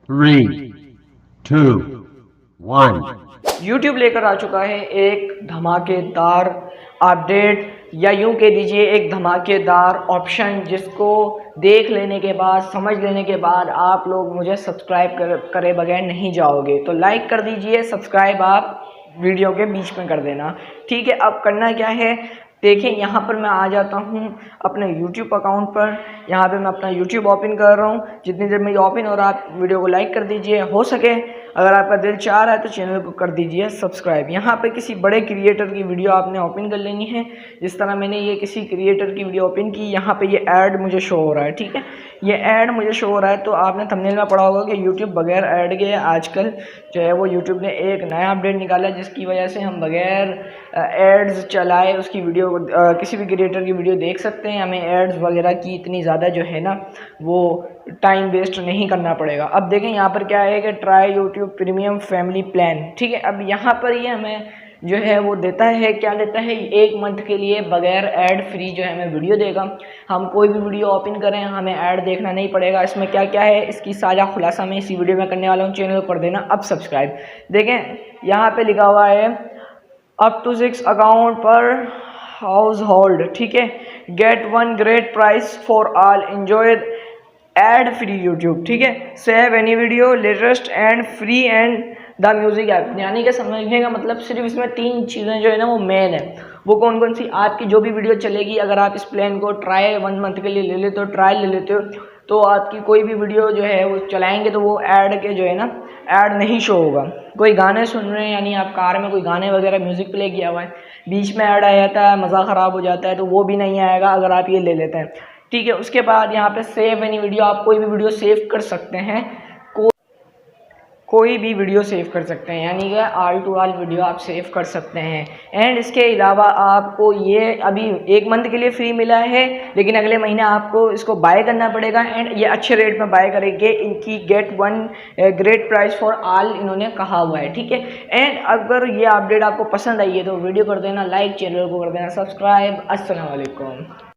3, 2, 1. YouTube लेकर आ चुका है एक धमाकेदार अपडेट, या यूं कह दीजिए एक धमाकेदार ऑप्शन, जिसको देख लेने के बाद, समझ लेने के बाद आप लोग मुझे सब्सक्राइब करे बगैर नहीं जाओगे। तो लाइक कर दीजिए, सब्सक्राइब आप वीडियो के बीच में कर देना, ठीक है। अब करना क्या है, देखें यहाँ पर मैं आ जाता हूँ अपने YouTube अकाउंट पर। यहाँ पे मैं अपना YouTube ओपन कर रहा हूँ। जितनी देर में ये ओपन हो रहा है आप वीडियो को लाइक कर दीजिए, हो सके अगर आपका दिल चाह रहा है तो चैनल को कर दीजिए सब्सक्राइब। यहाँ पे किसी बड़े क्रिएटर की वीडियो आपने ओपन कर लेनी है। जिस तरह मैंने ये किसी क्रिएटर की वीडियो ओपन की, यहाँ पे ये ऐड मुझे शो हो रहा है, ठीक है। ये ऐड मुझे शो हो रहा है, तो आपने थंबनेल में पढ़ा होगा कि YouTube बगैर ऐड के आजकल जो है वो YouTube ने एक नया अपडेट निकाला, जिसकी वजह से हम बगैर एड्स चलाए उसकी वीडियो किसी भी क्रिएटर की वीडियो देख सकते हैं। हमें एड्स वगैरह की इतनी ज़्यादा जो है ना वो टाइम वेस्ट नहीं करना पड़ेगा। अब देखें यहाँ पर क्या है कि try YouTube premium family plan, ठीक है। अब यहाँ पर ये हमें जो है वो देता है, क्या देता है, 1 मंथ के लिए बगैर ऐड फ्री जो है हमें वीडियो देगा। हम कोई भी वीडियो ओपन करें हमें ऐड देखना नहीं पड़ेगा। इसमें क्या क्या है इसकी साझा खुलासा मैं इसी वीडियो में करने वाला हूँ। चैनल को कर देना अब सब्सक्राइब। देखें यहाँ पे लिखा हुआ है अप टू 6 अकाउंट पर हाउस होल्ड, ठीक है। Get 1 great price for all, enjoy ad free YouTube, ठीक है। Save any video latest and free and the music app. यानी कि समझने का मतलब सिर्फ इसमें 3 चीज़ें जो है ना वो मेन है। वो कौन कौन सी, आपकी जो भी वीडियो चलेगी, अगर आप इस प्लान को ट्राई 1 मंथ के लिए ले लेते हो, ट्रायल ले लेते हो, तो आपकी कोई भी वीडियो जो है वो चलाएंगे तो वो ऐड के जो है ना ऐड नहीं शो होगा। कोई गाने सुन रहे हैं, यानी आप कार में कोई गाने वगैरह म्यूज़िक प्ले किया हुआ है, बीच में ऐड आ जाता है, मज़ा ख़राब हो जाता है, तो वो भी नहीं आएगा अगर आप ये ले लेते हैं, ठीक है। उसके बाद यहाँ पे सेव एनी वीडियो, आप कोई भी वीडियो सेव कर सकते हैं, कोई भी वीडियो सेव कर सकते हैं, यानी कि ऑल टू ऑल वीडियो आप सेव कर सकते हैं। एंड इसके अलावा आपको ये अभी 1 मंथ के लिए फ्री मिला है, लेकिन अगले महीने आपको इसको बाय करना पड़ेगा। एंड ये अच्छे रेट में बाय करेंगे, इनकी get 1 great price for all इन्होंने कहा हुआ है, ठीक है। एंड अगर ये अपडेट आपको पसंद आई है तो वीडियो कर देना लाइक, चैनल को कर देना सब्सक्राइब। अस्सलाम वालेकुम।